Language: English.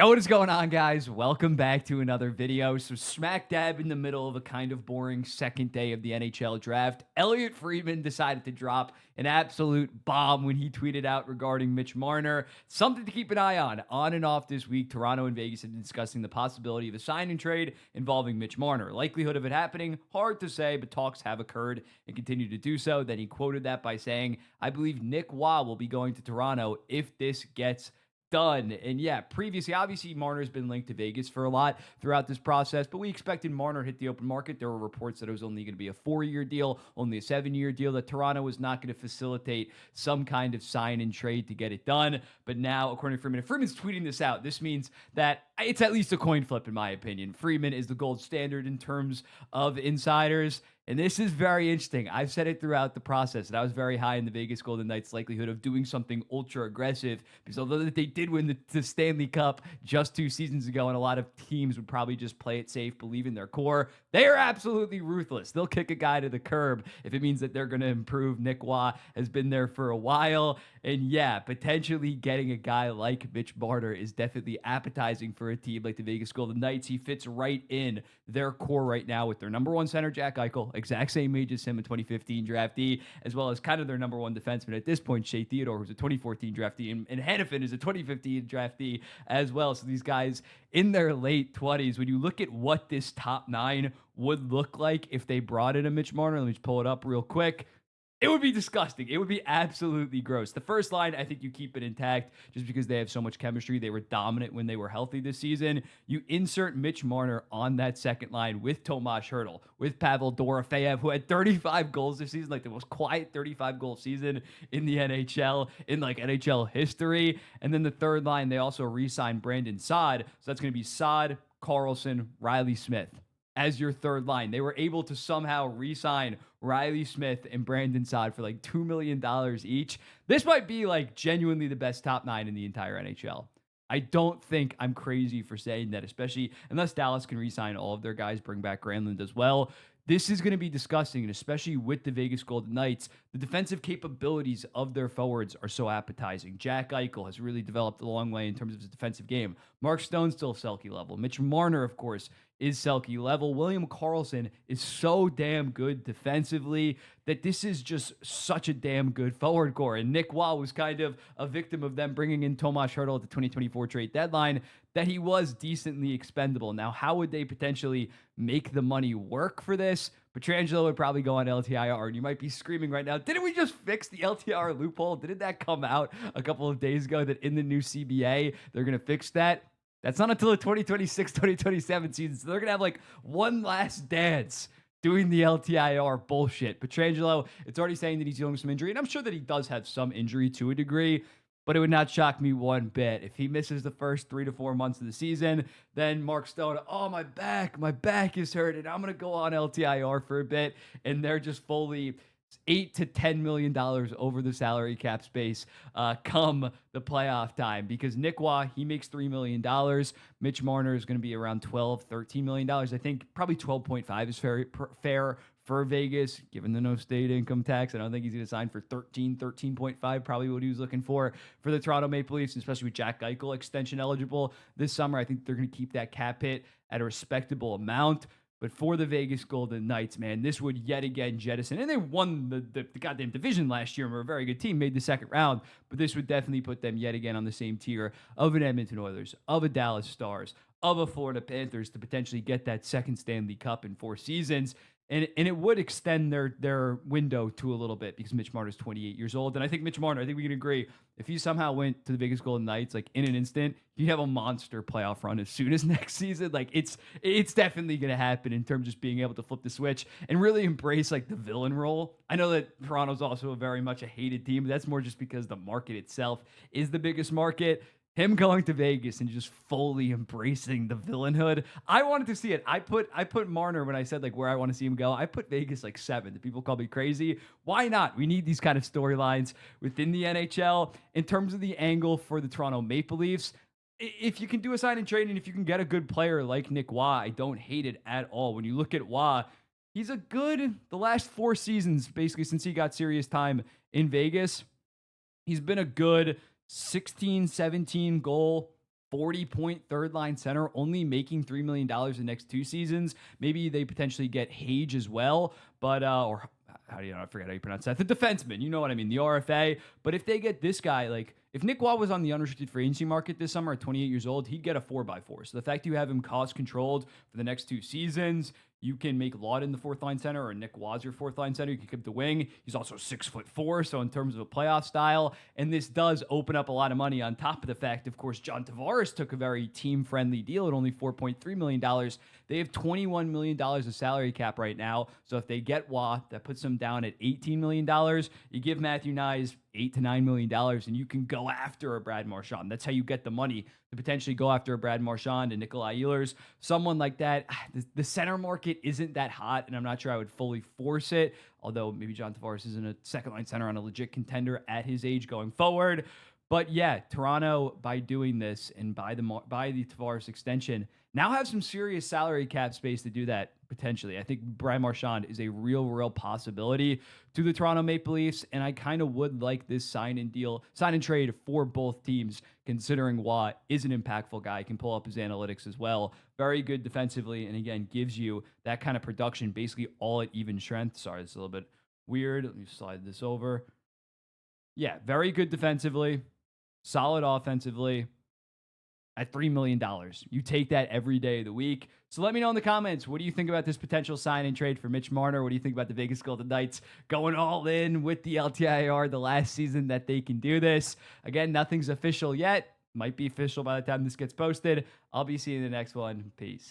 Yo, what is going on, guys? Welcome back to another video. So smack dab in the middle of a kind of boring second day of the NHL draft, Elliot Friedman decided to drop an absolute bomb when he tweeted out regarding Mitch Marner. Something to keep an eye on and off this week. Toronto and Vegas have been discussing the possibility of a sign and trade involving Mitch Marner. Likelihood of it happening, hard to say, but talks have occurred and continue to do so. Then he quoted that by saying, I believe Nick Waugh will be going to Toronto if this gets done. And yeah, previously, obviously, Marner's been linked to Vegas for a lot throughout this process, but we expected Marner hit the open market. There were reports that it was only going to be a 4-year deal, only a 7-year deal, that Toronto was not going to facilitate some kind of sign and trade to get it done. But now, according to Freeman, if Freeman's tweeting this out, this means that it's at least a coin flip, in my opinion. Freeman is the gold standard in terms of insiders. And this is very interesting. I've said it throughout the process, and I was very high in the Vegas Golden Knights' likelihood of doing something ultra aggressive, because although they did win the Stanley Cup just 2 seasons ago, and a lot of teams would probably just play it safe, believe in their core, they are absolutely ruthless. They'll kick a guy to the curb if it means that they're going to improve. Nick Waugh has been there for a while. And yeah, potentially getting a guy like Mitch Marner is definitely appetizing for a team like the Vegas Golden Knights. He fits right in their core right now with their number one center, Jack Eichel, exact same age as him, a 2015 draftee, as well as kind of their number one defenseman at this point, Shea Theodore, who's a 2014 draftee, and Hannafin is a 2015 draftee as well. So these guys in their late 20s, when you look at what this top 9 would look like if they brought in a Mitch Marner, let me just pull it up real quick. It would be disgusting. It would be absolutely gross. The first line, I think you keep it intact just because they have so much chemistry. They were dominant when they were healthy this season. You insert Mitch Marner on that second line with Tomas Hertl, with Pavel Dorofeyev, who had 35 goals this season, like the most quiet 35-goal season in the NHL, in like NHL history. And then the third line, they also re-signed Brandon Saad. So that's going to be Saad, Carlson, Riley Smith as your third line. They were able to somehow re-sign Riley Smith and Brandon Saad for like $2 million each. This might be like genuinely the best top 9 in the entire NHL. I don't think I'm crazy for saying that, especially unless Dallas can re-sign all of their guys, bring back Granlund as well. This is going to be disgusting, and especially with the Vegas Golden Knights, the defensive capabilities of their forwards are so appetizing. Jack Eichel has really developed a long way in terms of his defensive game. Mark Stone's still Selke level. Mitch Marner, of course, is Selke level. William Karlsson is so damn good defensively that this is just such a damn good forward core. And Nick Waugh was kind of a victim of them bringing in Tomas Hertl at the 2024 trade deadline, that he was decently expendable. Now, how would they potentially make the money work for this? Pietrangelo would probably go on LTIR, and you might be screaming right now, didn't we just fix the LTIR loophole? Didn't that come out a couple of days ago that in the new CBA, they're going to fix that? That's not until the 2026, 2027 season. So they're going to have like one last dance doing the LTIR bullshit. Pietrangelo, it's already saying that he's dealing with some injury, and I'm sure that he does have some injury to a degree, but it would not shock me one bit. If he misses the first 3 to 4 months of the season, then Mark Stone, oh, my back is hurt, and I'm going to go on LTIR for a bit, and they're just fully $8 to $10 million over the salary cap space come the playoff time, because Nick Waugh, he makes $3 million. Mitch Marner is going to be around $12, $13 million. I think probably 12.5 is fair for Vegas, given the no state income tax. I don't think he's going to sign for 13.5, probably what he was looking for the Toronto Maple Leafs, especially with Jack Eichel extension eligible this summer. I think they're going to keep that cap hit at a respectable amount. But for the Vegas Golden Knights, man, this would yet again jettison. And they won the goddamn division last year and were a very good team, made the second round. But this would definitely put them yet again on the same tier of an Edmonton Oilers, of a Dallas Stars, of a Florida Panthers to potentially get that second Stanley Cup in 4 seasons. And it would extend their window to a little bit, because Mitch Marner is 28 years old. And I think Mitch Marner, I think we can agree, if he somehow went to the Vegas Golden Knights, like in an instant, he'd have a monster playoff run as soon as next season. Like it's definitely going to happen in terms of just being able to flip the switch and really embrace like the villain role. I know that Toronto's also very much a hated team, but that's more just because the market itself is the biggest market. Him going to Vegas and just fully embracing the villainhood. I wanted to see it. I put Marner, when I said like where I want to see him go, I put Vegas like 7. The people call me crazy. Why not? We need these kind of storylines within the NHL. In terms of the angle for the Toronto Maple Leafs, if you can do a sign and trade, and if you can get a good player like Nick Waugh, I don't hate it at all. When you look at Waugh, he's the last 4 seasons, basically since he got serious time in Vegas, he's been a good 16, 17 goal 40-point third line center, only making $3 million the next 2 seasons. Maybe they potentially get Hage as well, but, or how do you know? I forget how you pronounce that. The defenseman, you know what I mean, the RFA. But if they get this guy, like if Nick Waugh was on the unrestricted free agency market this summer at 28 years old, he'd get a 4x4. So the fact you have him cost controlled for the next 2 seasons, you can make Lawton the fourth line center or Nick Waugh's your fourth line center. You can keep the wing. He's also 6'4". So in terms of a playoff style, and this does open up a lot of money on top of the fact, of course, John Tavares took a very team friendly deal at only $4.3 million. They have $21 million of salary cap right now. So if they get Waugh, that puts them down at $18 million. You give Matthew Nyes $8 to $9 million, and you can go after a Brad Marchand. That's how you get the money to potentially go after a Brad Marchand and Nikolai Ehlers. Someone like that. The center market isn't that hot, and I'm not sure I would fully force it, although maybe John Tavares isn't a second-line center on a legit contender at his age going forward. But yeah, Toronto, by doing this and by the Tavares extension, now have some serious salary cap space to do that potentially. I think Brad Marchand is a real possibility to the Toronto Maple Leafs, and I kind of would like this sign and trade for both teams, considering Waugh is an impactful guy, can pull up his analytics as well. Very good defensively, and again, gives you that kind of production, basically all at even strength. Sorry, it's a little bit weird. Let me slide this over. Yeah, very good defensively, solid offensively. At $3 million. You take that every day of the week. So let me know in the comments, what do you think about this potential sign and trade for Mitch Marner? What do you think about the Vegas Golden Knights going all in with the LTIR the last season that they can do this? Again, nothing's official yet. Might be official by the time this gets posted. I'll be seeing you in the next one. Peace.